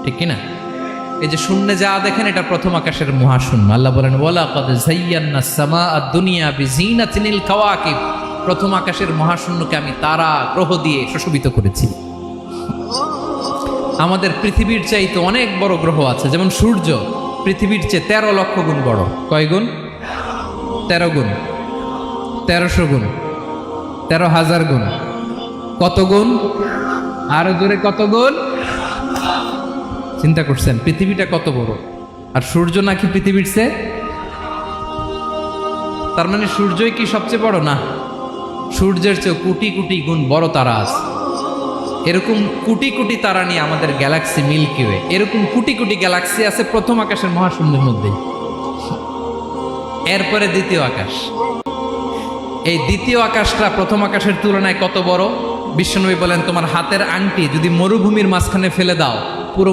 ঠিক কিনা? এই যে শূন্যে যা দেখেন এটা প্রথম আকাশের মহাশূন্য। আল্লাহ বলেন ওয়ালাকাদ যায়্যানাস সামাআদ দুনিয়া বিজিনাতিল কাওয়াকিব, প্রথম আকাশের মহাশূন্যকে আমি তারা গ্রহ দিয়ে সুশোভিত করেছি। আমাদের পৃথিবীর চাইতে অনেক বড় গ্রহ আছে, যেমন সূর্য পৃথিবীর চেয়ে 13 লক্ষ গুণ বড়। কয় গুণ? 13 গুণ, 1300 গুণ, 13,000 গুণ। কত গুণ? আরো জোরে কত গুণ? চিন্তা করছেন পৃথিবীটা কত বড়, আর সূর্য নাকি পৃথিবীর চেয়ে? তার মানে সূর্যই কি সবচেয়ে বড়? না, সূর্যের চেয়ে কোটি কোটি গুণ বড় তারা আছে। এরকম কোটি কোটি তারা নিয়ে আমাদের গ্যালাক্সি মিল্কি ওয়ে, এরকম কোটি কোটি গ্যালাক্সি আছে প্রথম আকাশের মহাশূন্যের মধ্যেই। এরপরে দ্বিতীয় আকাশ। এই দ্বিতীয় আকাশটা প্রথম আকাশের তুলনায় কত বড়? বিশ্বনবী বলেন তোমার হাতের আংটি যদি মরুভূমির মাঝখানে ফেলে দাও, পুরো